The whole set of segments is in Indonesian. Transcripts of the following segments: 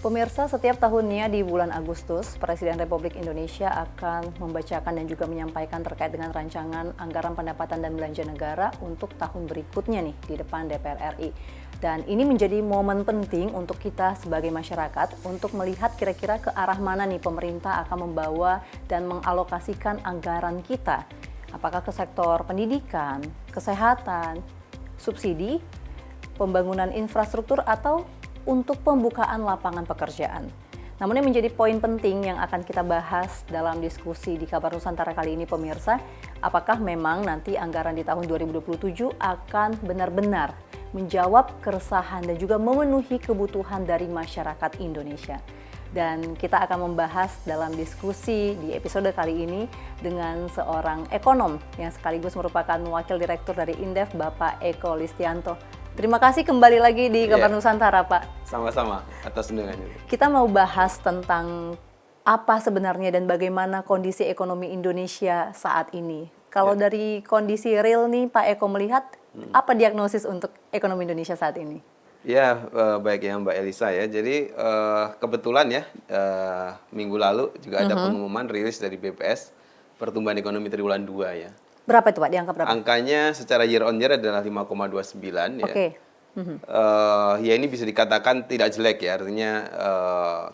Pemirsa, setiap tahunnya di bulan Agustus, Presiden Republik Indonesia akan membacakan dan juga menyampaikan terkait dengan rancangan anggaran pendapatan dan belanja negara untuk tahun berikutnya nih di depan DPR RI. Dan ini menjadi momen penting untuk kita sebagai masyarakat untuk melihat kira-kira ke arah mana nih pemerintah akan membawa dan mengalokasikan anggaran kita. Apakah ke sektor pendidikan, kesehatan, subsidi, pembangunan infrastruktur, atau untuk pembukaan lapangan pekerjaan. Namun yang menjadi poin penting yang akan kita bahas dalam diskusi di Kabar Nusantara kali ini pemirsa, apakah memang nanti anggaran di tahun 2027 akan benar-benar menjawab keresahan dan juga memenuhi kebutuhan dari masyarakat Indonesia. Dan kita akan membahas dalam diskusi di episode kali ini dengan seorang ekonom yang sekaligus merupakan wakil direktur dari Indef, Bapak Eko Listianto. Terima kasih kembali lagi di Kabar Nusantara, Pak. Sama-sama atas undangannya. Kita mau bahas tentang apa sebenarnya dan bagaimana kondisi ekonomi Indonesia saat ini. Kalau dari kondisi real nih, Pak Eko melihat apa diagnosis untuk ekonomi Indonesia saat ini? Ya, baik ya Mbak Elisa ya. Jadi kebetulan ya minggu lalu juga ada pengumuman rilis dari BPS pertumbuhan ekonomi triwulan 2 ya. Berapa itu Pak? Di angka berapa? Angkanya secara year on year adalah 5,29 ya. Oke. Ya ini bisa dikatakan tidak jelek ya, artinya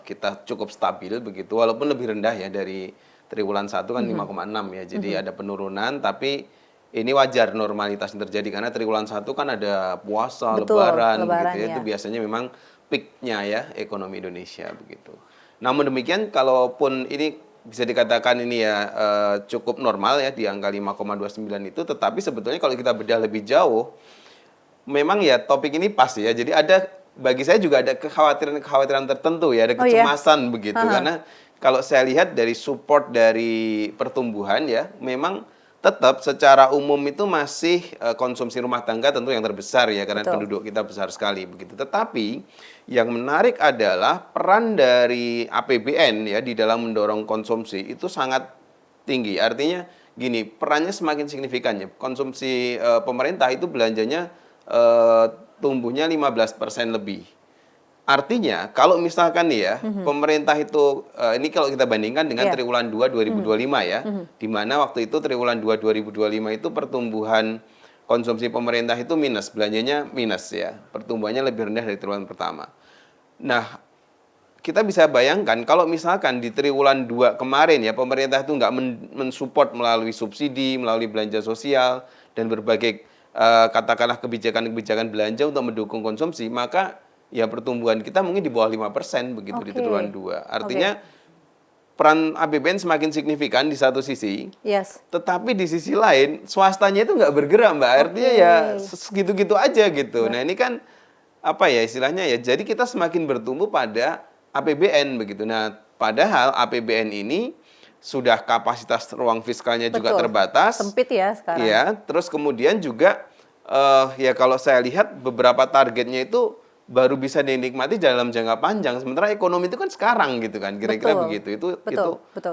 kita cukup stabil begitu, walaupun lebih rendah ya dari triwulan 1 kan 5,6 ya. Jadi ada penurunan, tapi ini wajar normalitas yang terjadi karena triwulan 1 kan ada puasa, Betul, lebaran lebaran, gitu ya. ya. Itu biasanya memang peak-nya ya ekonomi Indonesia begitu. Namun demikian kalaupun ini bisa dikatakan ini ya cukup normal ya di angka 5,29 itu, tetapi sebetulnya kalau kita bedah lebih jauh memang ya topik ini pas ya. Jadi bagi saya juga ada kekhawatiran tertentu ya, ada kecemasan begitu. Karena kalau saya lihat dari support dari pertumbuhan ya, memang tetap secara umum itu masih konsumsi rumah tangga tentu yang terbesar ya, karena penduduk kita besar sekali begitu. Tetapi yang menarik adalah peran dari APBN ya di dalam mendorong konsumsi itu sangat tinggi. Artinya gini, perannya semakin signifikan ya. Konsumsi pemerintah itu belanjanya tumbuhnya 15% lebih. Artinya kalau misalkan nih ya, pemerintah itu ini kalau kita bandingkan dengan triwulan 2 2025 ya, di mana waktu itu triwulan 2 2025 itu pertumbuhan konsumsi pemerintah itu minus, belanjanya minus ya. Pertumbuhannya lebih rendah dari triwulan pertama. Nah, kita bisa bayangkan kalau misalkan di triwulan 2 kemarin ya, pemerintah itu nggak mensupport melalui subsidi, melalui belanja sosial dan berbagai katakanlah kebijakan-kebijakan belanja untuk mendukung konsumsi, maka ya pertumbuhan kita mungkin di bawah 5% begitu di triwulan 2. Artinya peran APBN semakin signifikan di satu sisi, tetapi di sisi lain swastanya itu nggak bergerak Mbak. Artinya ya segitu-gitu aja gitu. Nah ini kan apa ya istilahnya ya, jadi kita semakin bertumbuh pada APBN begitu. Nah padahal APBN ini sudah kapasitas ruang fiskalnya juga terbatas. Sempit ya sekarang. Ya, terus kemudian juga ya kalau saya lihat beberapa targetnya itu baru bisa dinikmati dalam jangka panjang. Sementara ekonomi itu kan sekarang gitu kan, kira-kira begitu. Itu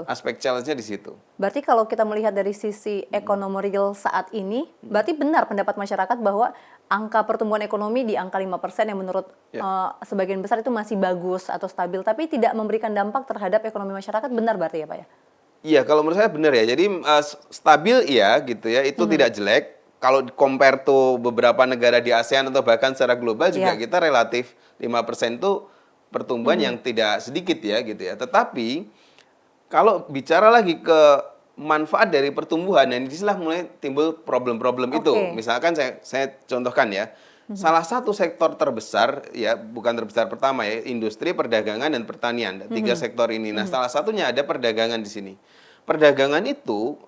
aspek challenge-nya di situ. Berarti kalau kita melihat dari sisi ekonomi real saat ini, berarti benar pendapat masyarakat bahwa angka pertumbuhan ekonomi di angka 5% yang menurut sebagian besar itu masih bagus atau stabil, tapi tidak memberikan dampak terhadap ekonomi masyarakat, benar berarti ya Pak ya? Iya, kalau menurut saya benar ya. Jadi stabil iya gitu ya, itu tidak jelek. Kalau compare to beberapa negara di ASEAN atau bahkan secara global juga kita relatif 5% itu pertumbuhan yang tidak sedikit ya gitu ya. Tetapi kalau bicara lagi ke manfaat dari pertumbuhan, dan disinilah mulai timbul problem-problem itu. Misalkan saya contohkan ya. Salah satu sektor terbesar ya, bukan terbesar pertama ya, industri, perdagangan dan pertanian. 3 sektor ini. Nah, salah satunya ada perdagangan di sini. Perdagangan itu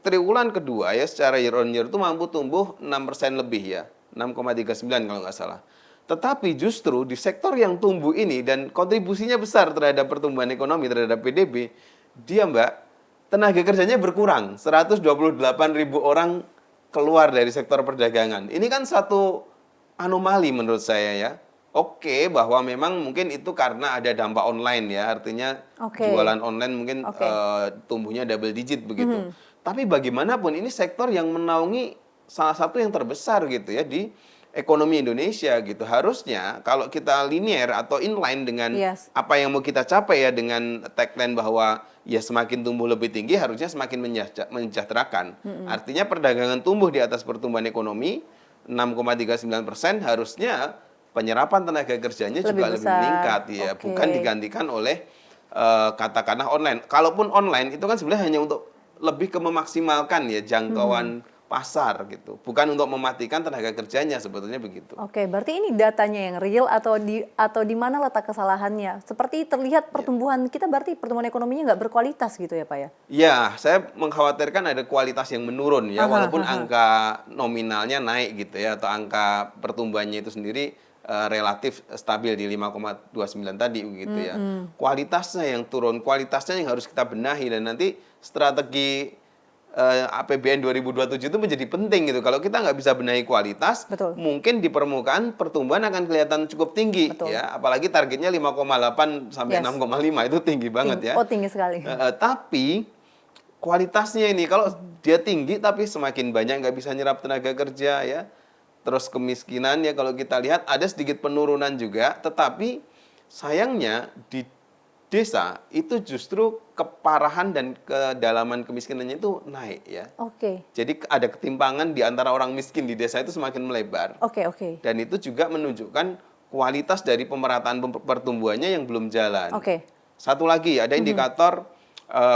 triwulan kedua ya secara year on year itu mampu tumbuh 6% lebih ya, 6,39 kalau nggak salah. Tetapi justru di sektor yang tumbuh ini dan kontribusinya besar terhadap pertumbuhan ekonomi, terhadap PDB, dia Mbak, tenaga kerjanya berkurang. 128.000 orang keluar dari sektor perdagangan. Ini kan satu anomali menurut saya ya. Oke, bahwa memang mungkin itu karena ada dampak online ya, artinya jualan online mungkin tumbuhnya double digit begitu. Tapi bagaimanapun ini sektor yang menaungi salah satu yang terbesar gitu ya di ekonomi Indonesia gitu. Harusnya kalau kita linear atau inline dengan Yes. apa yang mau kita capai ya, dengan tagline bahwa ya semakin tumbuh lebih tinggi harusnya semakin mensejahterakan. Artinya perdagangan tumbuh di atas pertumbuhan ekonomi 6,39%, harusnya penyerapan tenaga kerjanya Lebih juga lebih besar. meningkat ya, Oke. bukan digantikan oleh katakanlah online. Kalaupun online itu kan sebenarnya hanya untuk lebih ke memaksimalkan ya jangkauan pasar gitu, bukan untuk mematikan tenaga kerjanya, sebetulnya begitu. Oke, berarti ini datanya yang real atau di mana letak kesalahannya? Seperti terlihat pertumbuhan kita berarti pertumbuhan ekonominya nggak berkualitas gitu ya Pak ya? Ya, saya mengkhawatirkan ada kualitas yang menurun ya, Aha, walaupun aha. angka nominalnya naik gitu ya, atau angka pertumbuhannya itu sendiri relatif stabil di 5,29 tadi begitu ya. Kualitasnya yang turun, kualitasnya yang harus kita benahi, dan nanti strategi APBN 2027 itu menjadi penting gitu. Kalau kita nggak bisa benahi kualitas, Betul. mungkin di permukaan pertumbuhan akan kelihatan cukup tinggi Betul. ya, apalagi targetnya 5,8 sampai Yes. 6,5 itu tinggi banget ya. Oh, tinggi sekali. Tapi kualitasnya ini kalau dia tinggi tapi semakin banyak nggak bisa nyerap tenaga kerja ya. Terus kemiskinan ya, kalau kita lihat ada sedikit penurunan juga, tetapi sayangnya di desa itu justru keparahan dan kedalaman kemiskinannya itu naik ya. Oke. Jadi ada ketimpangan di antara orang miskin di desa itu semakin melebar. Oke, oke. Dan itu juga menunjukkan kualitas dari pemerataan pertumbuhannya yang belum jalan. Oke. Satu lagi ada indikator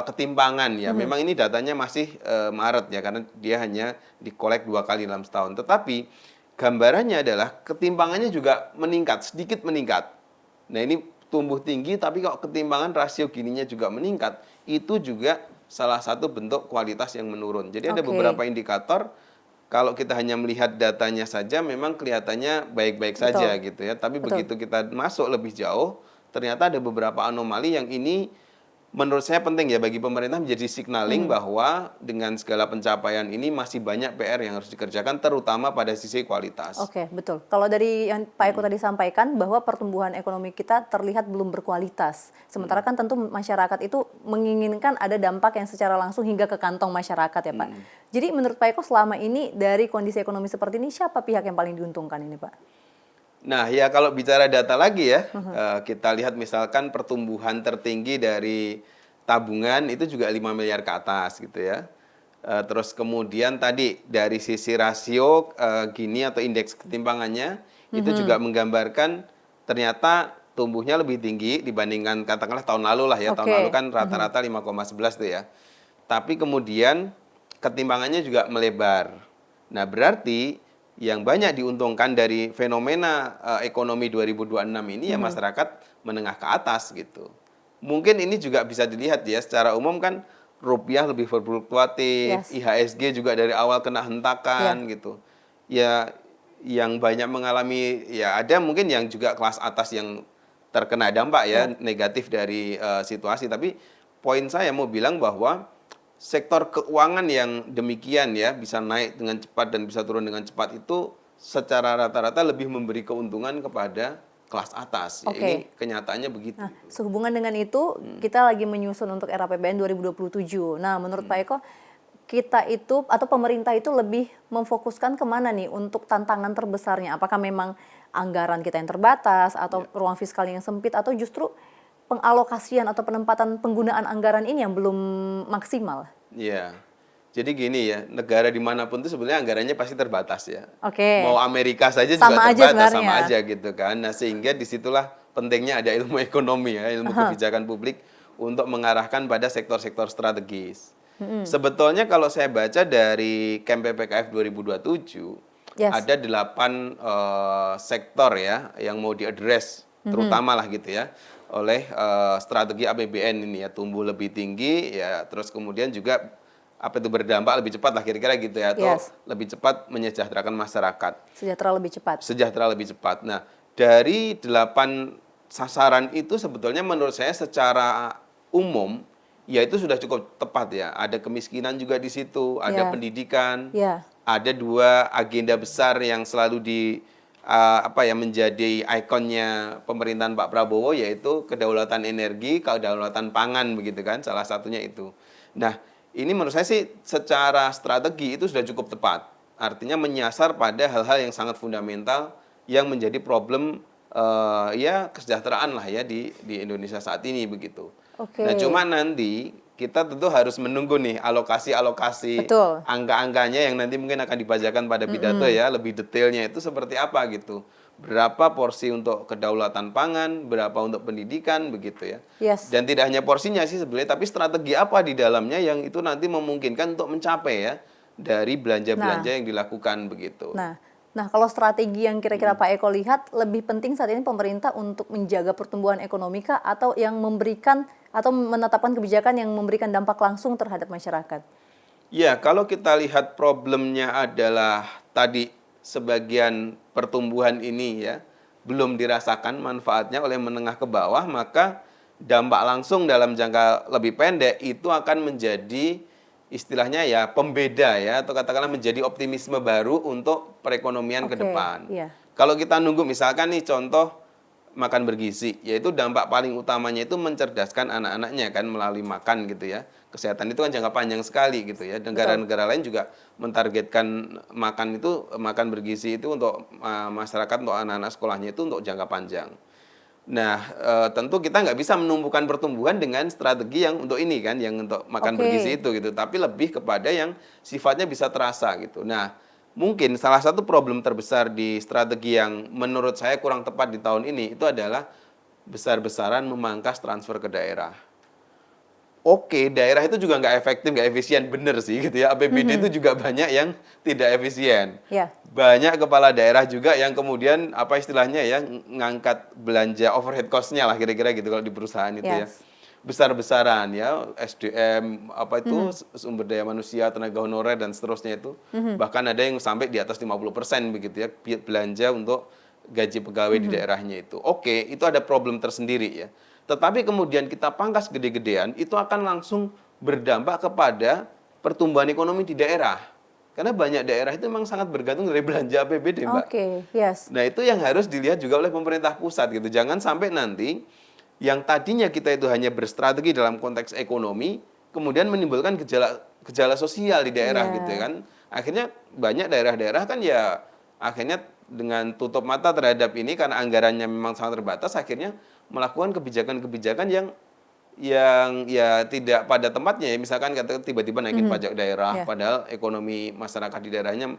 ketimpangan ya. Memang ini datanya masih Maret ya, karena dia hanya dikolek 2 kali dalam setahun. Tetapi gambarannya adalah ketimpangannya juga meningkat, sedikit meningkat. Nah ini tumbuh tinggi tapi kalau ketimpangan rasio gininya juga meningkat, itu juga salah satu bentuk kualitas yang menurun. Jadi ada Oke. beberapa indikator, kalau kita hanya melihat datanya saja memang kelihatannya baik-baik Betul. saja gitu ya. Tapi Betul. begitu kita masuk lebih jauh, ternyata ada beberapa anomali yang ini menurut saya penting ya bagi pemerintah menjadi signaling bahwa dengan segala pencapaian ini masih banyak PR yang harus dikerjakan, terutama pada sisi kualitas. Oke, betul. Kalau dari yang Pak Eko tadi sampaikan bahwa pertumbuhan ekonomi kita terlihat belum berkualitas. Sementara kan tentu masyarakat itu menginginkan ada dampak yang secara langsung hingga ke kantong masyarakat ya Pak. Jadi menurut Pak Eko selama ini dari kondisi ekonomi seperti ini siapa pihak yang paling diuntungkan ini Pak? Nah, ya kalau bicara data lagi ya, kita lihat misalkan pertumbuhan tertinggi dari tabungan itu juga 5 miliar ke atas gitu ya. Terus kemudian tadi dari sisi rasio Gini atau indeks ketimpangannya itu juga menggambarkan ternyata tumbuhnya lebih tinggi dibandingkan katakanlah tahun lalu lah ya. Tahun Oke. lalu kan rata-rata 5,11 tuh ya. Tapi kemudian ketimpangannya juga melebar. Nah, berarti yang banyak diuntungkan dari fenomena ekonomi 2026 ini ya masyarakat menengah ke atas gitu. Mungkin ini juga bisa dilihat ya, secara umum kan rupiah lebih berfluktuatif, Yes. IHSG juga dari awal kena hentakan gitu. Ya yang banyak mengalami, ya ada mungkin yang juga kelas atas yang terkena dampak ya negatif dari situasi. Tapi poin saya mau bilang bahwa sektor keuangan yang demikian ya bisa naik dengan cepat dan bisa turun dengan cepat itu secara rata-rata lebih memberi keuntungan kepada kelas atas. Ya, Oke. ini kenyataannya begitu. Nah, sehubungan dengan itu, kita lagi menyusun untuk era APBN 2027. Nah, menurut Pak Eko, kita itu atau pemerintah itu lebih memfokuskan kemana nih untuk tantangan terbesarnya? Apakah memang anggaran kita yang terbatas atau ruang fiskal yang sempit atau justru pengalokasian atau penempatan penggunaan anggaran ini yang belum maksimal? Iya. Jadi gini ya, negara dimanapun itu sebenarnya anggarannya pasti terbatas ya. Oke. Mau Amerika saja Sama juga aja terbatas, sama sebenarnya. aja gitu kan. Nah sehingga disitulah pentingnya ada ilmu ekonomi ya, ilmu kebijakan publik untuk mengarahkan pada sektor-sektor strategis. Sebetulnya kalau saya baca dari Camp PPKF 2027, Yes. ada 8 sektor ya yang mau diadres, terutama lah gitu ya, oleh strategi APBN ini ya, tumbuh lebih tinggi ya, terus kemudian juga apa itu berdampak lebih cepat lah kira-kira gitu ya, atau Yes. lebih cepat menyejahterakan masyarakat, Sejahtera lebih cepat. sejahtera lebih cepat. Nah, dari 8 sasaran itu sebetulnya menurut saya secara umum ya itu sudah cukup tepat ya. Ada kemiskinan juga di situ, ada Ya. pendidikan, Ya. ada 2 agenda besar yang selalu menjadi ikonnya pemerintahan Pak Prabowo, yaitu kedaulatan energi, kedaulatan pangan begitu kan, salah satunya itu. Nah, ini menurut saya sih secara strategi itu sudah cukup tepat. artinya menyasar pada hal-hal yang sangat fundamental yang menjadi problem ya kesejahteraan lah ya di Indonesia saat ini begitu. Oke. Nah, cuma nanti kita tentu harus menunggu nih alokasi-alokasi Betul. angka-angkanya yang nanti mungkin akan dibacakan pada pidato ya, lebih detailnya itu seperti apa gitu. Berapa porsi untuk kedaulatan pangan, berapa untuk pendidikan begitu ya. Yes. Dan tidak hanya porsinya sih sebenarnya, tapi strategi apa di dalamnya yang itu nanti memungkinkan untuk mencapai ya dari belanja-belanja yang dilakukan begitu. Nah, kalau strategi yang kira-kira Pak Eko lihat, lebih penting saat ini pemerintah untuk menjaga pertumbuhan ekonomi kah, atau yang memberikan atau menetapkan kebijakan yang memberikan dampak langsung terhadap masyarakat? Ya, kalau kita lihat problemnya adalah tadi sebagian pertumbuhan ini ya belum dirasakan manfaatnya oleh menengah ke bawah, maka dampak langsung dalam jangka lebih pendek itu akan menjadi istilahnya ya pembeda ya, atau katakanlah menjadi optimisme baru untuk perekonomian ke depan. Iya. Kalau kita nunggu misalkan nih contoh makan bergizi, yaitu dampak paling utamanya itu mencerdaskan anak-anaknya kan melalui makan gitu ya. Kesehatan itu kan jangka panjang sekali gitu ya. Negara-negara lain juga mentargetkan makan bergizi itu untuk masyarakat, untuk anak-anak sekolahnya itu untuk jangka panjang. Nah, tentu kita nggak bisa menumbuhkan pertumbuhan dengan strategi yang untuk ini kan, yang untuk makan bergizi itu gitu. Tapi lebih kepada yang sifatnya bisa terasa gitu. Nah, mungkin salah satu problem terbesar di strategi yang menurut saya kurang tepat di tahun ini itu adalah besar-besaran memangkas transfer ke daerah. Oke, daerah itu juga nggak efektif, nggak efisien, bener sih gitu ya. APBD itu juga banyak yang tidak efisien. Yeah. Banyak kepala daerah juga yang kemudian apa istilahnya ya ngangkat belanja overhead cost-nya lah kira-kira gitu kalau di perusahaan itu ya. Besar-besaran ya, SDM apa itu sumber daya manusia, tenaga honorer dan seterusnya itu. Bahkan ada yang sampai di atas 50% begitu ya belanja untuk gaji pegawai di daerahnya itu. Oke, itu ada problem tersendiri ya. Tetapi kemudian kita pangkas gede-gedean, itu akan langsung berdampak kepada pertumbuhan ekonomi di daerah. Karena banyak daerah itu memang sangat bergantung dari belanja APBD, Mbak. Oke, yes. Nah, itu yang harus dilihat juga oleh pemerintah pusat gitu. Jangan sampai nanti yang tadinya kita itu hanya berstrategi dalam konteks ekonomi, kemudian menimbulkan gejala sosial di daerah gitu kan. Akhirnya banyak daerah-daerah kan ya akhirnya dengan tutup mata terhadap ini karena anggarannya memang sangat terbatas, akhirnya melakukan kebijakan-kebijakan yang ya tidak pada tempatnya ya. Misalkan tiba-tiba naikin pajak daerah, padahal ekonomi masyarakat di daerahnya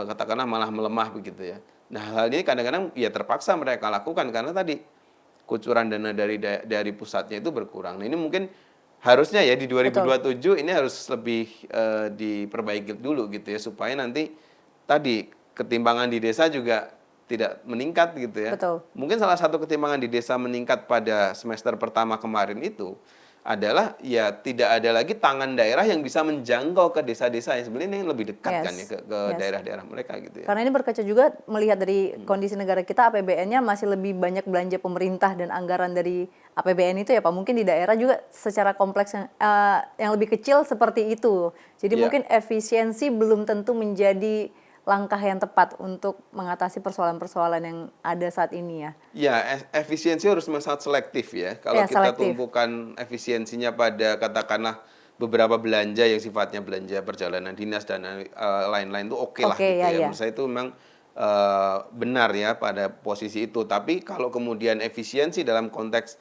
katakanlah malah melemah begitu ya. Nah, hal ini kadang-kadang ya terpaksa mereka lakukan karena tadi kucuran dana dari pusatnya itu berkurang. Nah, ini mungkin harusnya ya di 2027 ini harus lebih diperbaiki dulu gitu ya supaya nanti tadi ketimpangan di desa juga tidak meningkat gitu ya. Betul. Mungkin salah satu ketimpangan di desa meningkat pada semester pertama kemarin itu adalah ya tidak ada lagi tangan daerah yang bisa menjangkau ke desa-desa yang sebenarnya ini lebih dekat kan ya ke daerah-daerah mereka gitu ya. Karena ini berkaca juga melihat dari kondisi negara kita, APBN-nya masih lebih banyak belanja pemerintah dan anggaran dari APBN itu ya Pak. Mungkin di daerah juga secara kompleks yang lebih kecil seperti itu. Jadi mungkin efisiensi belum tentu menjadi langkah yang tepat untuk mengatasi persoalan-persoalan yang ada saat ini ya. Ya, efisiensi harus sangat selektif ya. Kalau kita tumpukan efisiensinya pada katakanlah beberapa belanja yang sifatnya belanja perjalanan dinas dan lain-lain itu oke lah gitu ya. Menurut saya itu memang benar ya pada posisi itu. Tapi kalau kemudian efisiensi dalam konteks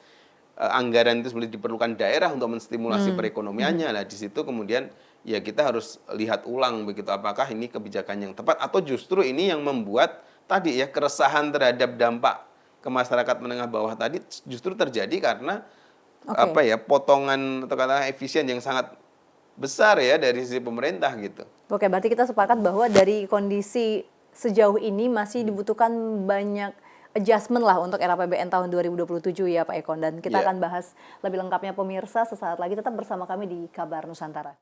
anggaran itu sebenarnya diperlukan daerah untuk menstimulasi perekonomiannya, nah di situ kemudian ya kita harus lihat ulang begitu apakah ini kebijakan yang tepat atau justru ini yang membuat tadi ya keresahan terhadap dampak ke masyarakat menengah bawah tadi justru terjadi karena apa ya potongan atau katakanlah efisien yang sangat besar ya dari sisi pemerintah gitu. Oke, berarti kita sepakat bahwa dari kondisi sejauh ini masih dibutuhkan banyak adjustment lah untuk RAPBN tahun 2027 ya Pak Eko. Dan kita akan bahas lebih lengkapnya pemirsa sesaat lagi, tetap bersama kami di Kabar Nusantara.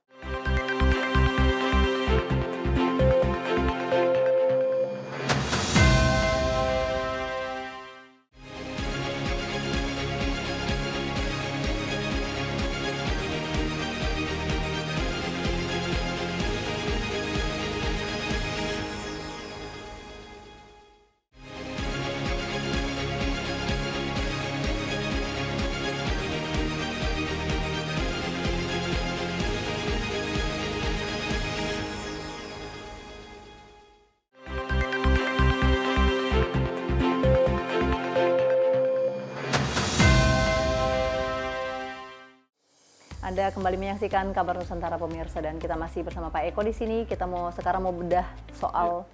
Anda kembali menyaksikan Kabar Nusantara pemirsa dan kita masih bersama Pak Eko di sini. Kita sekarang mau bedah soal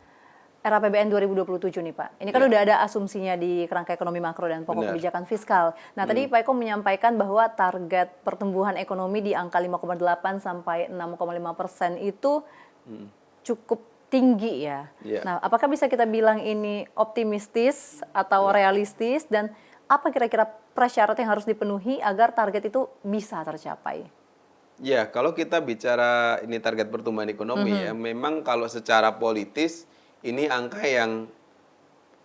RAPBN 2027 nih Pak. Ini kan udah ada asumsinya di kerangka ekonomi makro dan pokok kebijakan fiskal. Nah tadi Pak Eko menyampaikan bahwa target pertumbuhan ekonomi di angka 5,8 sampai 6,5% itu cukup tinggi ya. Nah apakah bisa kita bilang ini optimistis atau realistis dan apa kira-kira prasyarat yang harus dipenuhi agar target itu bisa tercapai? Ya, kalau kita bicara ini target pertumbuhan ekonomi ya, memang kalau secara politis ini angka yang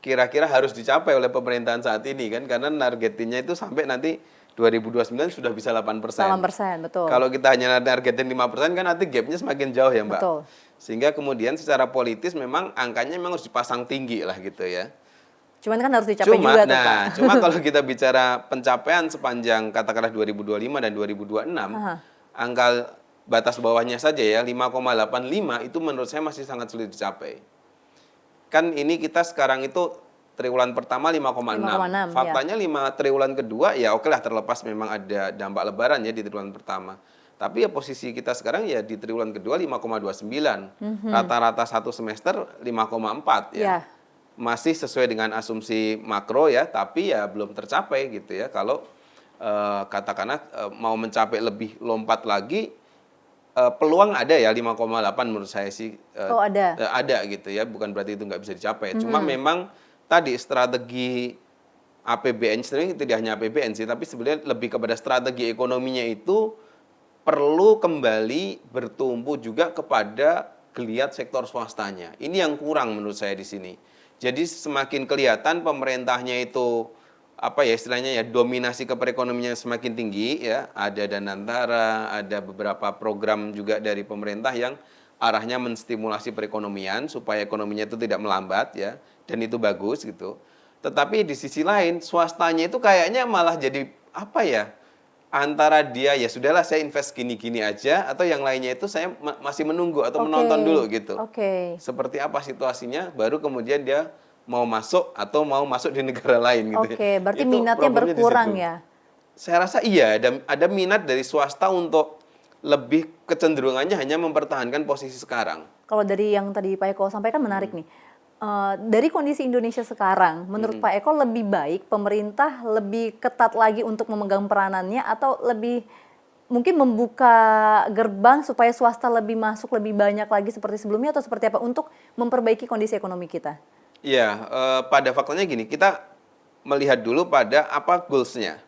kira-kira harus dicapai oleh pemerintahan saat ini kan, karena targetnya itu sampai nanti 2029 sudah bisa 8%. 8%, betul. Kalau kita hanya targetin 5% kan nanti gapnya semakin jauh ya Mbak. Betul. Sehingga kemudian secara politis memang angkanya memang harus dipasang tinggi lah gitu ya. Cuman kan harus dicapai juga tuh Pak. Cuma kalau kita bicara pencapaian sepanjang katakanlah 2025 dan 2026, angka batas bawahnya saja ya 5,85 itu menurut saya masih sangat sulit dicapai. Kan ini kita sekarang itu triwulan pertama 5,6. Faktanya 5 triwulan kedua ya oke lah terlepas memang ada dampak lebaran ya di triwulan pertama. Tapi ya posisi kita sekarang ya di triwulan kedua 5,29. Rata-rata satu semester 5,4 ya. Masih sesuai dengan asumsi makro ya, tapi ya belum tercapai gitu ya. Kalau katakanlah mau mencapai lebih lompat lagi, peluang ada ya 5,8 menurut saya sih. Ada? Ada gitu ya, bukan berarti itu nggak bisa dicapai. Cuma memang tadi strategi APBN, sebenarnya tidak hanya APBN sih, tapi sebenarnya lebih kepada strategi ekonominya itu perlu kembali bertumbuh juga kepada geliat sektor swastanya. Ini yang kurang menurut saya di sini. Jadi semakin kelihatan pemerintahnya itu apa ya istilahnya ya dominasi ke perekonomian semakin tinggi ya, ada Danantara, ada beberapa program juga dari pemerintah yang arahnya menstimulasi perekonomian supaya ekonominya itu tidak melambat ya, dan itu bagus gitu. Tetapi di sisi lain swastanya itu kayaknya malah jadi apa ya? Antara dia ya sudahlah saya invest gini-gini aja atau yang lainnya itu saya masih menunggu atau menonton dulu gitu. Seperti apa situasinya baru kemudian dia mau masuk atau mau masuk di negara lain gitu. Berarti minatnya berkurang ya? Saya rasa iya, ada minat dari swasta untuk lebih kecenderungannya hanya mempertahankan posisi sekarang. Kalau dari yang tadi Pak Eko sampaikan menarik nih. Dari kondisi Indonesia sekarang, menurut Pak Eko lebih baik pemerintah lebih ketat lagi untuk memegang peranannya atau lebih mungkin membuka gerbang supaya swasta lebih masuk lebih banyak lagi seperti sebelumnya atau seperti apa untuk memperbaiki kondisi ekonomi kita? Iya, pada faktanya gini, kita melihat dulu pada apa goals-nya.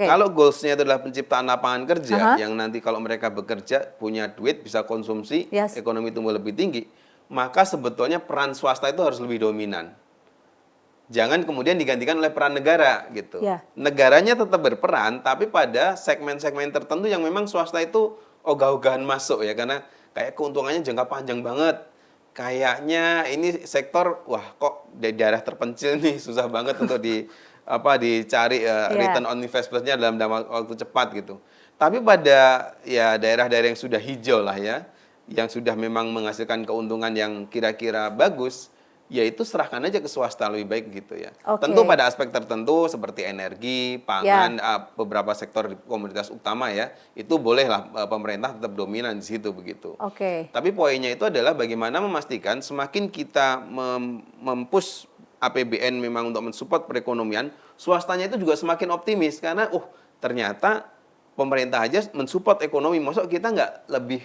Kalau goals-nya adalah penciptaan lapangan kerja, yang nanti kalau mereka bekerja, punya duit, bisa konsumsi, ekonomi tumbuh lebih tinggi, maka sebetulnya peran swasta itu harus lebih dominan. Jangan kemudian digantikan oleh peran negara gitu. Negaranya tetap berperan, tapi pada segmen-segmen tertentu yang memang swasta itu ogah-ogahan masuk ya, karena kayak keuntungannya jangka panjang banget. Kayaknya ini sektor, wah kok di daerah terpencil nih susah banget untuk dicari return on investment-nya dalam waktu cepat gitu. Tapi pada ya daerah-daerah yang sudah hijau lah ya, yang sudah memang menghasilkan keuntungan yang kira-kira bagus, yaitu serahkan aja ke swasta lebih baik gitu ya. Tentu pada aspek tertentu seperti energi, pangan, beberapa sektor komoditas utama ya, itu bolehlah pemerintah tetap dominan di situ begitu. Tapi poinnya itu adalah bagaimana memastikan semakin kita mempush APBN memang untuk mensupport perekonomian, swastanya itu juga semakin optimis karena ternyata pemerintah aja mensupport ekonomi, maksud kita nggak lebih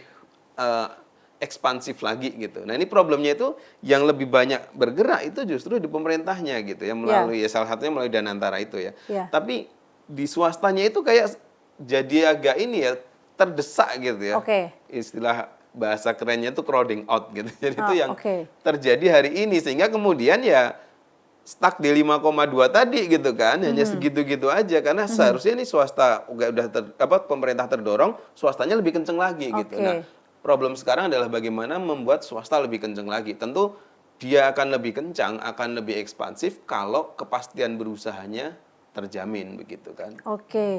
ekspansif lagi gitu. Nah ini problemnya itu yang lebih banyak bergerak itu justru di pemerintahnya gitu ya, melalui salah satunya melalui Danantara itu ya. Tapi di swastanya itu kayak jadi agak ini ya terdesak gitu ya. Istilah bahasa kerennya itu crowding out gitu. Jadi itu yang terjadi hari ini sehingga kemudian ya stuck di 5,2 tadi gitu kan, hanya segitu-gitu aja karena seharusnya ini swasta pemerintah terdorong, swastanya lebih kenceng lagi gitu. Nah, problem sekarang adalah bagaimana membuat swasta lebih kenceng lagi. Tentu dia akan lebih kencang, akan lebih ekspansif kalau kepastian berusahanya terjamin begitu kan.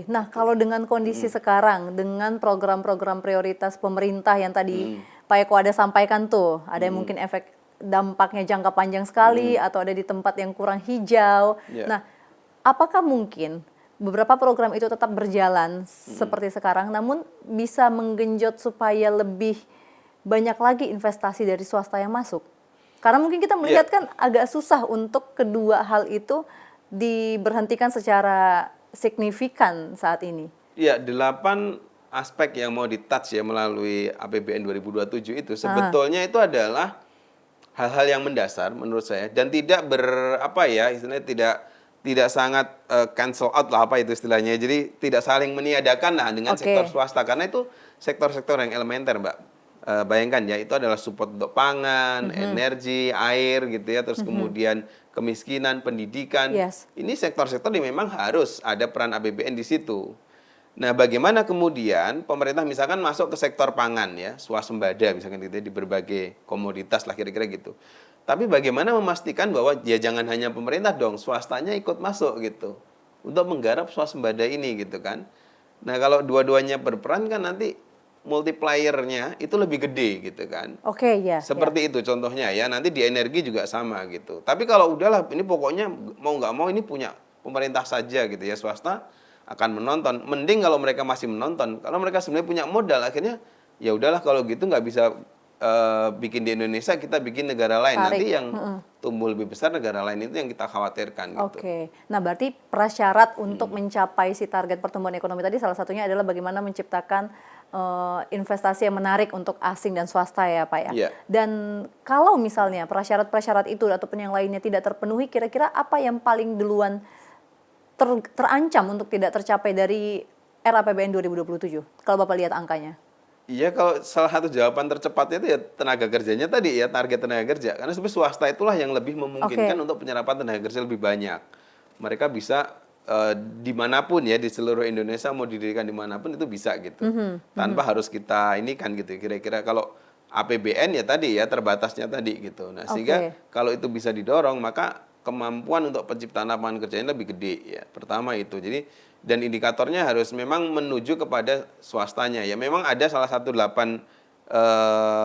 Nah kalau dengan kondisi sekarang, dengan program-program prioritas pemerintah yang tadi Pak Eko ada sampaikan tuh, ada yang mungkin efek dampaknya jangka panjang sekali atau ada di tempat yang kurang hijau. Nah, apakah mungkin beberapa program itu tetap berjalan seperti sekarang, namun bisa menggenjot supaya lebih banyak lagi investasi dari swasta yang masuk? Karena mungkin kita melihat kan agak susah untuk kedua hal itu diberhentikan secara signifikan saat ini. Iya, 8 aspek yang mau di-touch ya melalui APBN 2027 itu sebetulnya itu adalah hal-hal yang mendasar menurut saya dan tidak istilahnya tidak sangat cancel out lah apa itu istilahnya. Jadi tidak saling meniadakan lah dengan sektor swasta karena itu sektor-sektor yang elementer, Mbak. Bayangkan ya itu adalah support untuk pangan, energi, air gitu ya, terus kemudian kemiskinan, pendidikan. Ini sektor-sektor yang memang harus ada peran APBN di situ. Nah, bagaimana kemudian pemerintah misalkan masuk ke sektor pangan ya, swasembada misalkan gitu ya, di berbagai komoditas lah kira-kira gitu. Tapi bagaimana memastikan bahwa ya jangan hanya pemerintah dong, swastanya ikut masuk gitu. Untuk menggarap swasembada ini gitu kan. Nah, kalau dua-duanya berperan kan nanti multiplier-nya itu lebih gede gitu kan. Seperti itu contohnya ya, nanti di energi juga sama gitu. Tapi kalau udahlah ini pokoknya mau nggak mau ini punya pemerintah saja gitu ya, swasta akan menonton. Mending kalau mereka masih menonton. Kalau mereka sebenarnya punya modal, akhirnya ya udahlah kalau gitu nggak bisa bikin di Indonesia, kita bikin negara lain. Nanti yang tumbuh lebih besar negara lain itu yang kita khawatirkan. Gitu. Nah berarti prasyarat untuk mencapai si target pertumbuhan ekonomi tadi salah satunya adalah bagaimana menciptakan investasi yang menarik untuk asing dan swasta ya Pak ya. Dan kalau misalnya prasyarat-prasyarat itu ataupun yang lainnya tidak terpenuhi, kira-kira apa yang paling duluan terancam untuk tidak tercapai dari RAPBN 2027 kalau Bapak lihat angkanya? Iya, kalau salah satu jawaban tercepatnya itu ya tenaga kerjanya tadi ya, target tenaga kerja. Karena sebenarnya swasta itulah yang lebih memungkinkan untuk penyerapan tenaga kerja lebih banyak. Mereka bisa dimanapun ya, di seluruh Indonesia mau didirikan dimanapun itu bisa gitu. Tanpa harus kita ini kan gitu. Kira-kira kalau APBN ya tadi ya, terbatasnya tadi gitu. Nah sehingga kalau itu bisa didorong maka kemampuan untuk penciptaan lapangan kerjanya lebih gede ya. Pertama itu. Jadi dan indikatornya harus memang menuju kepada swastanya ya. Memang ada salah satu 8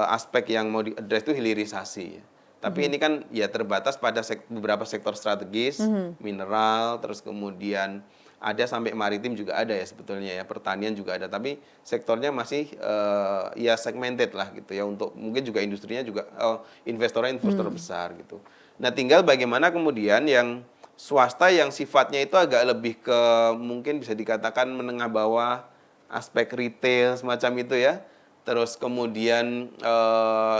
aspek yang mau di-address itu hilirisasi ya. Tapi ini kan ya terbatas pada beberapa sektor strategis, mineral, terus kemudian ada sampai maritim juga ada ya sebetulnya ya, pertanian juga ada. Tapi sektornya masih ya segmented lah gitu ya, untuk mungkin juga industrinya juga investornya investor besar gitu. Nah tinggal bagaimana kemudian yang swasta yang sifatnya itu agak lebih ke mungkin bisa dikatakan menengah bawah, aspek retail semacam itu ya. Terus kemudian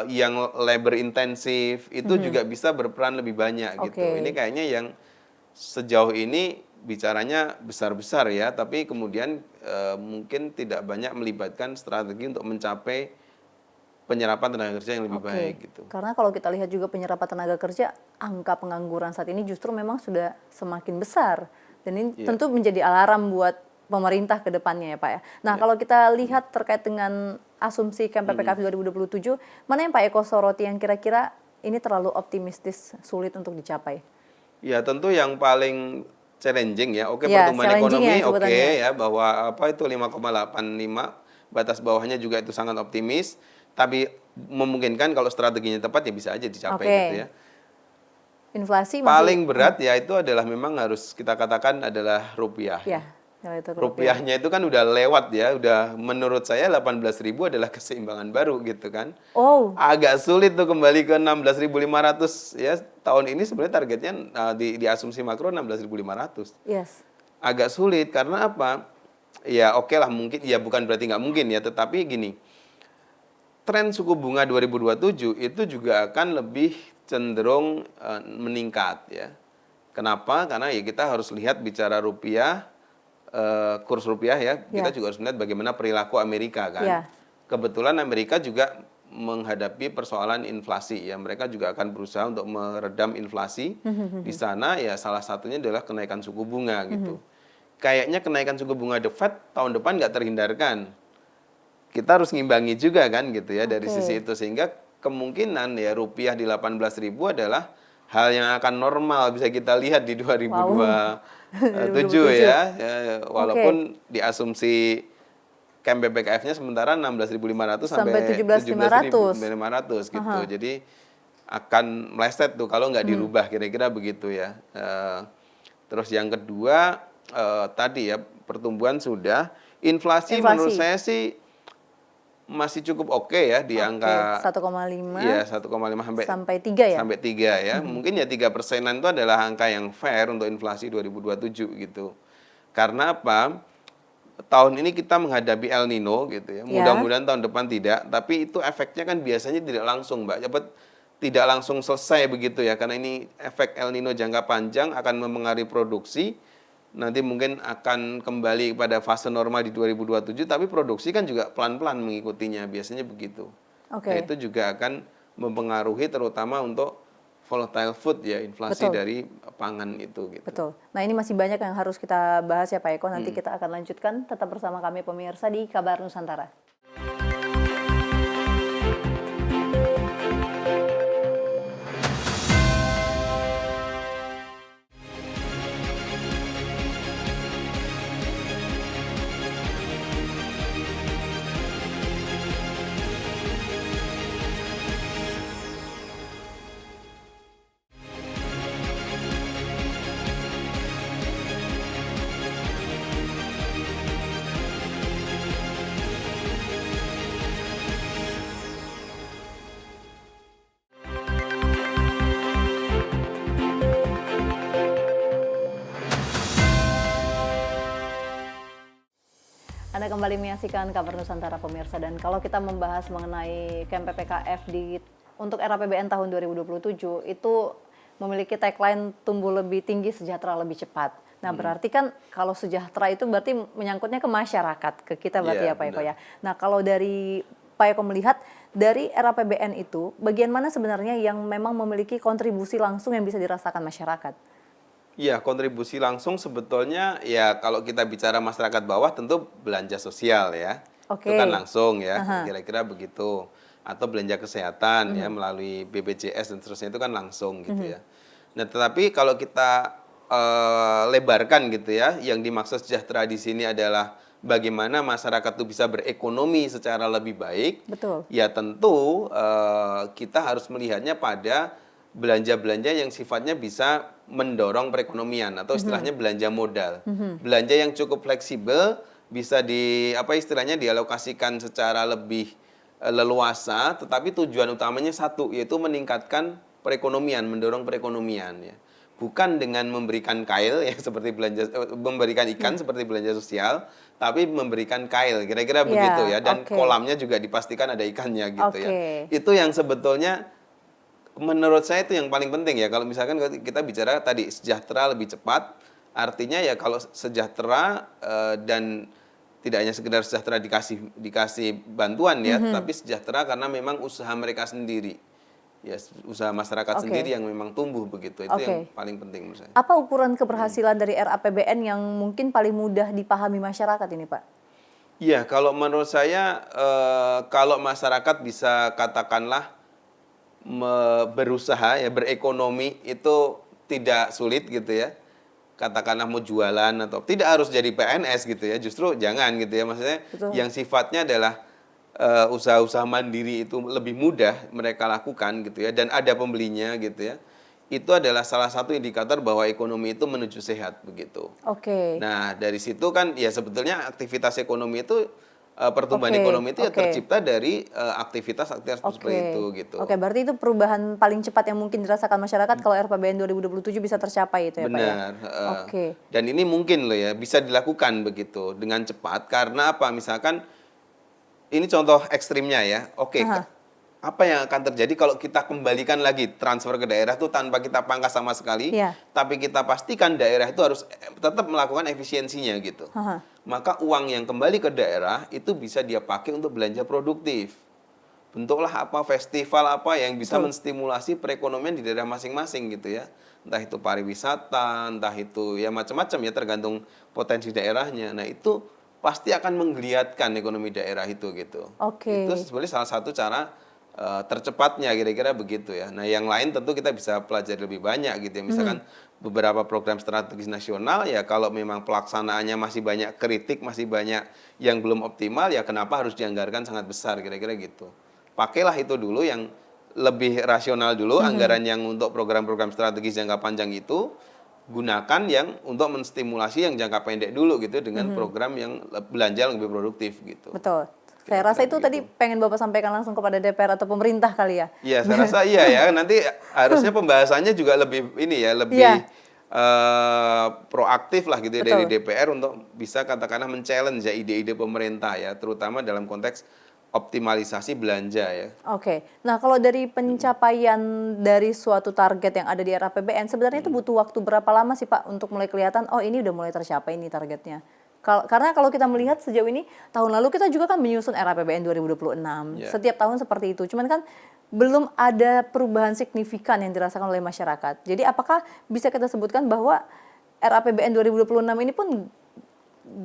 yang labor intensif itu juga bisa berperan lebih banyak gitu. Ini kayaknya yang sejauh ini bicaranya besar-besar ya, tapi kemudian mungkin tidak banyak melibatkan strategi untuk mencapai penyerapan tenaga kerja yang lebih baik gitu. Karena kalau kita lihat juga penyerapan tenaga kerja, angka pengangguran saat ini justru memang sudah semakin besar. Dan ini tentu menjadi alarm buat pemerintah ke depannya ya Pak ya. Nah kalau kita lihat terkait dengan asumsi KMP PKF 2027, mana yang Pak Eko soroti yang kira-kira ini terlalu optimistis, sulit untuk dicapai? Ya tentu yang paling challenging ya, pertumbuhan ekonomi ya, bahwa apa itu 5,85, batas bawahnya juga itu sangat optimis. Tapi memungkinkan kalau strateginya tepat ya bisa aja dicapai gitu ya. Inflasi paling berat ya itu adalah memang harus kita katakan adalah rupiah. Rupiahnya itu kan udah lewat ya, udah menurut saya 18.000 adalah keseimbangan baru gitu kan. Agak sulit tuh kembali ke 16.500 ya. Tahun ini sebenarnya targetnya di asumsi makro 16.500. Agak sulit karena apa? Ya oke lah mungkin, ya bukan berarti nggak mungkin ya, tetapi gini. Tren suku bunga 2027 itu juga akan lebih cenderung meningkat ya. Kenapa? Karena ya kita harus lihat bicara rupiah, kurs rupiah ya, kita juga harus melihat bagaimana perilaku Amerika kan. Kebetulan Amerika juga menghadapi persoalan inflasi ya. Mereka juga akan berusaha untuk meredam inflasi. Di sana ya salah satunya adalah kenaikan suku bunga gitu. Kayaknya kenaikan suku bunga The Fed tahun depan nggak terhindarkan. Kita harus ngimbangi juga kan gitu ya dari sisi itu, sehingga kemungkinan ya rupiah di 18.000 adalah hal yang akan normal bisa kita lihat di 2027 ya. Walaupun di asumsi KMP PKF-nya sementara 16.500 sampai 17.500 gitu. Jadi akan meleset tuh kalau nggak dirubah kira-kira begitu ya. Terus yang kedua tadi ya pertumbuhan sudah, inflasi menurut saya sih masih cukup oke ya di angka 1,5 iya 1,5 sampai 3 ya. sampai 3 ya. Mungkin ya 3%-an itu adalah angka yang fair untuk inflasi 2027 gitu. Karena apa? Tahun ini kita menghadapi El Nino gitu ya. Mudah-mudahan tahun depan tidak, tapi itu efeknya kan biasanya tidak langsung, Mbak. Tidak langsung selesai begitu ya, karena ini efek El Nino jangka panjang akan mempengaruhi produksi. Nanti mungkin akan kembali pada fase normal di 2027, tapi produksi kan juga pelan-pelan mengikutinya, biasanya begitu. Nah, itu juga akan mempengaruhi terutama untuk volatile food ya, inflasi dari pangan itu gitu. Betul. Nah, ini masih banyak yang harus kita bahas ya Pak Eko. Nanti kita akan lanjutkan. Tetap bersama kami pemirsa di Kabar Nusantara. Anda kembali menyaksikan Kabar Nusantara pemirsa, dan kalau kita membahas mengenai camp PPKF untuk RAPBN tahun 2027 itu memiliki tagline tumbuh lebih tinggi, sejahtera lebih cepat. Nah, berarti kan kalau sejahtera itu berarti menyangkutnya ke masyarakat, ke kita berarti ya Pak Eko ya. Nah, kalau dari Pak Eko melihat dari RAPBN itu bagian mana sebenarnya yang memang memiliki kontribusi langsung yang bisa dirasakan masyarakat? Ya, kontribusi langsung sebetulnya ya kalau kita bicara masyarakat bawah tentu belanja sosial ya. Itu kan langsung ya, kira-kira begitu. Atau belanja kesehatan ya melalui BPJS dan seterusnya itu kan langsung gitu ya. Nah, tetapi kalau kita lebarkan gitu ya, yang dimaksud sejahtera di sini adalah bagaimana masyarakat itu bisa berekonomi secara lebih baik. Betul. Ya tentu kita harus melihatnya pada belanja-belanja yang sifatnya bisa mendorong perekonomian atau istilahnya belanja modal. Belanja yang cukup fleksibel bisa istilahnya dialokasikan secara lebih leluasa, tetapi tujuan utamanya satu, yaitu meningkatkan perekonomian, mendorong perekonomian ya. Bukan dengan memberikan kail ya seperti memberikan ikan seperti belanja sosial, tapi memberikan kail kira-kira begitu ya, dan kolamnya juga dipastikan ada ikannya gitu ya. Itu yang sebetulnya menurut saya itu yang paling penting ya. Kalau misalkan kita bicara tadi sejahtera lebih cepat, artinya ya kalau sejahtera dan tidak hanya sekedar sejahtera dikasih bantuan ya, tapi sejahtera karena memang usaha mereka sendiri. Ya, usaha masyarakat sendiri yang memang tumbuh begitu. Itu yang paling penting menurut saya. Apa ukuran keberhasilan dari RAPBN yang mungkin paling mudah dipahami masyarakat ini, Pak? Iya, kalau menurut saya kalau masyarakat bisa katakanlah berusaha ya berekonomi itu tidak sulit gitu ya, katakanlah mau jualan atau tidak harus jadi PNS gitu ya, justru jangan gitu ya, maksudnya yang sifatnya adalah usaha-usaha mandiri itu lebih mudah mereka lakukan gitu ya, dan ada pembelinya gitu ya, itu adalah salah satu indikator bahwa ekonomi itu menuju sehat begitu. Nah dari situ kan ya sebetulnya aktivitas ekonomi itu pertumbuhan ekonomi itu ya tercipta dari aktivitas seperti itu gitu. Berarti itu perubahan paling cepat yang mungkin dirasakan masyarakat kalau RAPBN 2027 bisa tercapai itu ya Pak ya? Benar. Dan ini mungkin loh ya bisa dilakukan begitu dengan cepat karena apa? Misalkan ini contoh ekstrimnya ya. Apa yang akan terjadi kalau kita kembalikan lagi transfer ke daerah itu tanpa kita pangkas sama sekali, tapi kita pastikan daerah itu harus tetap melakukan efisiensinya gitu. Maka uang yang kembali ke daerah itu bisa dia pakai untuk belanja produktif. Bentuklah apa, festival apa yang bisa menstimulasi perekonomian di daerah masing-masing gitu ya. Entah itu pariwisata, entah itu ya macam-macam ya tergantung potensi daerahnya. Nah itu pasti akan menggeliatkan ekonomi daerah itu gitu. Itu sebenarnya salah satu cara tercepatnya kira-kira begitu ya. Nah yang lain tentu kita bisa pelajari lebih banyak gitu ya. Misalkan beberapa program strategis nasional ya kalau memang pelaksanaannya masih banyak kritik, masih banyak yang belum optimal ya kenapa harus dianggarkan sangat besar kira-kira gitu. Pakailah itu dulu yang lebih rasional dulu, anggaran yang untuk program-program strategis jangka panjang itu. gunakan yang untuk menstimulasi yang jangka pendek dulu gitu dengan program yang belanja yang lebih produktif gitu. Betul. Saya Kira-kira rasa itu tadi begitu. pengen Bapak sampaikan langsung kepada DPR atau pemerintah kali ya. Iya, saya rasa iya ya. Nanti harusnya pembahasannya juga lebih ini ya, lebih Iya, proaktif lah gitu ya dari betul. DPR untuk bisa katakanlah men-challenge ya ide-ide pemerintah ya, terutama dalam konteks optimalisasi belanja ya. Oke. Nah, kalau dari pencapaian dari suatu target yang ada di RAPBN, sebenarnya itu butuh waktu berapa lama sih Pak untuk mulai kelihatan, oh ini udah mulai tercapai nih targetnya. Karena kalau kita melihat sejauh ini, tahun lalu kita juga kan menyusun RAPBN 2026. Ya. Setiap tahun seperti itu. Cuman kan belum ada perubahan signifikan yang dirasakan oleh masyarakat. Jadi apakah bisa kita sebutkan bahwa RAPBN 2026 ini pun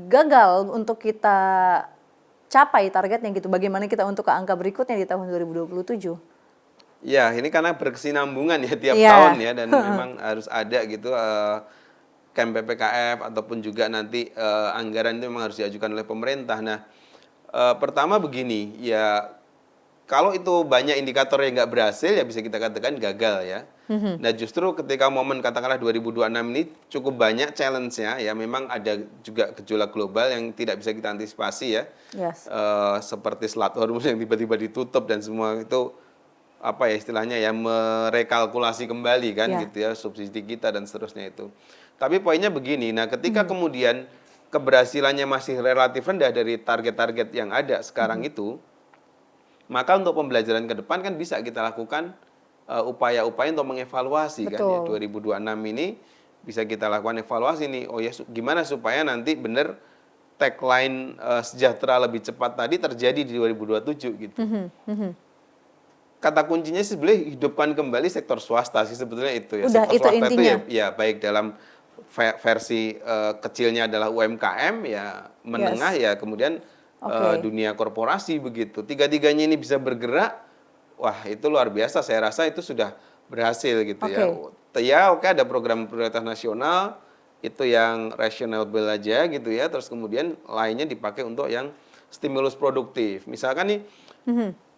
gagal untuk kita capai targetnya gitu. Bagaimana kita untuk ke angka berikutnya di tahun 2027? Ya, ini karena berkesinambungan ya tiap Iya. tahun ya dan memang harus ada gitu camp PPKF ataupun juga nanti anggaran itu memang harus diajukan oleh pemerintah. Nah, pertama begini, ya kalau itu banyak indikator yang nggak berhasil ya bisa kita katakan gagal ya. Nah justru ketika momen katakanlah 2026 ini cukup banyak challenge-nya ya memang ada juga gejolak global yang tidak bisa kita antisipasi ya. Yes. Seperti Selat Hormuz yang tiba-tiba ditutup dan semua itu apa ya istilahnya ya merekalkulasi kembali kan Ya. gitu ya subsidi kita dan seterusnya itu. Tapi poinnya begini, nah ketika kemudian keberhasilannya masih relatif rendah dari target-target yang ada sekarang itu, maka untuk pembelajaran ke depan kan bisa kita lakukan upaya-upaya untuk mengevaluasi kan ya. Betul. 2026 ini bisa kita lakukan evaluasi nih. Oh ya gimana supaya nanti benar tagline sejahtera lebih cepat tadi terjadi di 2027 gitu. Kata kuncinya sih sebenarnya hidupkan kembali sektor swasta sih sebetulnya itu ya. Udah Sektor itu swasta itu intinya. ya baik dalam versi kecilnya adalah UMKM ya menengah Yes. ya kemudian Oke. dunia korporasi begitu. Tiga-tiganya ini bisa bergerak, wah itu luar biasa. Saya rasa itu sudah berhasil gitu ya. Oke. Ya oke ada program prioritas nasional itu yang rasional aja gitu ya. Terus kemudian lainnya dipakai untuk yang stimulus produktif. Misalkan nih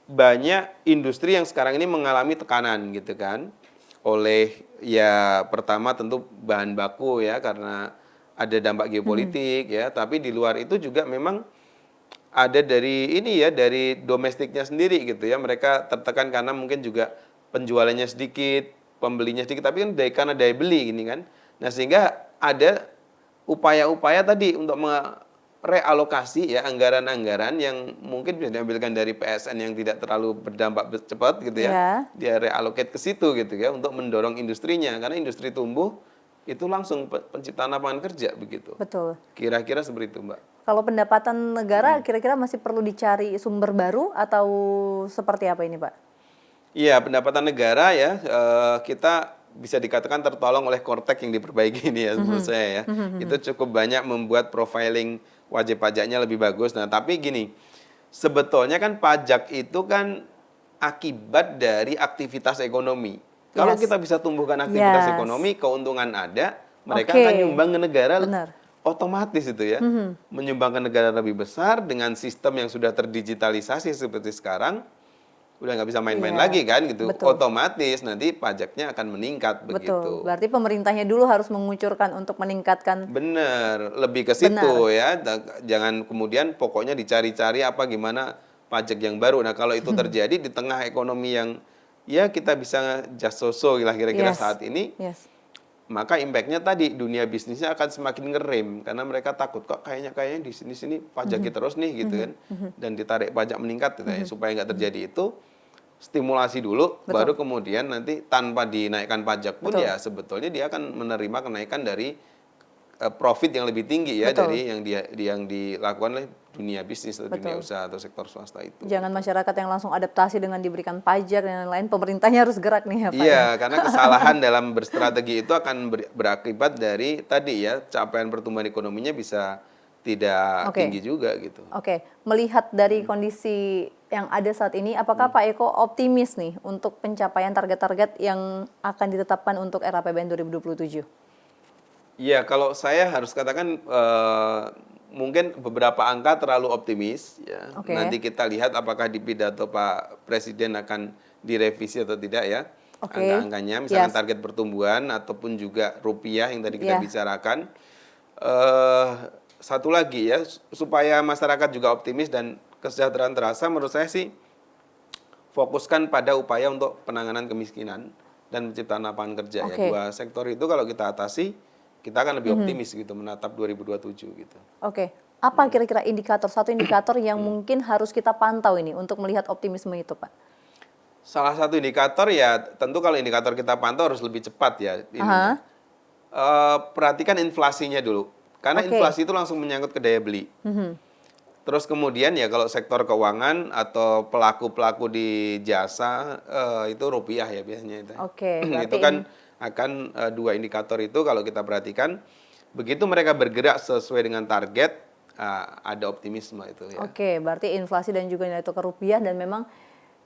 banyak industri yang sekarang ini mengalami tekanan gitu kan oleh ya pertama tentu bahan baku ya karena ada dampak geopolitik ya tapi di luar itu juga memang ada dari ini ya dari domestiknya sendiri gitu ya mereka tertekan karena mungkin juga penjualannya sedikit pembelinya sedikit tapi kan karena daya beli ini kan nah sehingga ada upaya-upaya tadi untuk realokasi ya anggaran-anggaran yang mungkin bisa diambilkan dari PSN yang tidak terlalu berdampak cepat gitu ya. Ya. Dia reallocate ke situ gitu ya untuk mendorong industrinya karena industri tumbuh itu langsung penciptaan lapangan kerja begitu. Betul. Kira-kira seperti itu, Mbak. Kalau pendapatan negara kira-kira masih perlu dicari sumber baru atau seperti apa ini, Pak? Iya, pendapatan negara ya kita bisa dikatakan tertolong oleh Kortek yang diperbaiki ini ya menurut saya ya. Itu cukup banyak membuat profiling wajib pajaknya lebih bagus. Nah, tapi gini, sebetulnya kan pajak itu kan akibat dari aktivitas ekonomi. Kalau Yes. kita bisa tumbuhkan aktivitas Yes. ekonomi, keuntungan ada, mereka Oke. akan nyumbang ke negara Benar. otomatis itu ya. Menyumbang ke negara lebih besar dengan sistem yang sudah terdigitalisasi seperti sekarang, udah nggak bisa main-main Iya. lagi kan gitu. Betul. Otomatis nanti pajaknya akan meningkat Betul. begitu. Berarti pemerintahnya dulu harus mengucurkan untuk meningkatkan. Bener, lebih ke situ Benar. ya. Jangan kemudian pokoknya dicari-cari apa gimana pajak yang baru. Nah, kalau itu terjadi di tengah ekonomi yang ya kita bisa just so-so lah kira-kira Yes. saat ini, Yes. maka impact-nya tadi dunia bisnisnya akan semakin ngerem karena mereka takut kok kayaknya di sini pajaki terus nih gitu kan dan ditarik pajak meningkat gitu ya. Supaya nggak terjadi itu stimulasi dulu Betul. baru kemudian nanti tanpa dinaikkan pajak pun Betul. ya sebetulnya dia akan menerima kenaikan dari profit yang lebih tinggi ya Betul. dari yang dilakukan oleh dunia bisnis atau dunia Betul. usaha atau sektor swasta itu. Jangan masyarakat yang langsung adaptasi dengan diberikan pajak dan lain-lain, pemerintahnya harus gerak nih ya Pak. Iya, karena kesalahan dalam berstrategi itu akan berakibat dari tadi ya capaian pertumbuhan ekonominya bisa tidak Oke. tinggi juga gitu. Oke, melihat dari kondisi yang ada saat ini, apakah Pak Eko optimis nih untuk pencapaian target-target yang akan ditetapkan untuk RAPBN 2027? Iya, kalau saya harus katakan mungkin beberapa angka terlalu optimis ya. Oke. Nanti kita lihat apakah di pidato Pak Presiden akan direvisi atau tidak ya. Oke. angka-angkanya, misalkan Yes. target pertumbuhan ataupun juga rupiah yang tadi kita Ya. bicarakan. Satu lagi ya, supaya masyarakat juga optimis dan kesejahteraan terasa, menurut saya sih fokuskan pada upaya untuk penanganan kemiskinan dan penciptaan lapangan kerja ya. Oke. Dua sektor itu kalau kita atasi, kita akan lebih optimis gitu menatap 2027 gitu. Oke. Apa kira-kira satu indikator yang mungkin harus kita pantau ini untuk melihat optimisme itu, Pak? Salah satu indikator ya, tentu kalau indikator kita pantau harus lebih cepat ya ininya. Aha. Perhatikan inflasinya dulu. Karena Oke. inflasi itu langsung menyangkut ke daya beli. Mhm. Terus kemudian ya kalau sektor keuangan atau pelaku-pelaku di jasa itu rupiah ya biasanya itu. Oke, Itu berarti kan akan dua indikator itu kalau kita perhatikan begitu mereka bergerak sesuai dengan target ada optimisme itu ya. Oke, berarti inflasi dan juga nilai tukar rupiah dan memang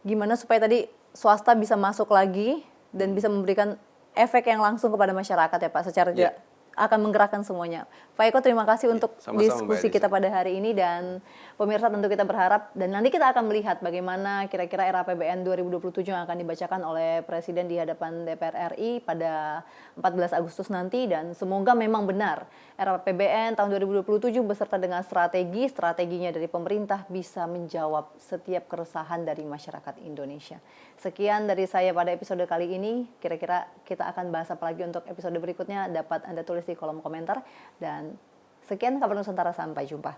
gimana supaya tadi swasta bisa masuk lagi dan bisa memberikan efek yang langsung kepada masyarakat ya Pak, secara Ya. akan menggerakkan semuanya. Pak Eko, terima kasih untuk sama-sama, Mbak diskusi kita Elisa. pada hari ini, dan pemirsa tentu kita berharap dan nanti kita akan melihat bagaimana kira-kira RAPBN 2027 yang akan dibacakan oleh Presiden di hadapan DPR RI pada 14 Agustus nanti, dan semoga memang benar RAPBN tahun 2027 beserta dengan strateginya dari pemerintah bisa menjawab setiap keresahan dari masyarakat Indonesia. Sekian dari saya pada episode kali ini. Kira-kira kita akan bahas apa lagi untuk episode berikutnya dapat Anda tulis di kolom komentar. Dan sekian kabar Nusantara, sampai jumpa.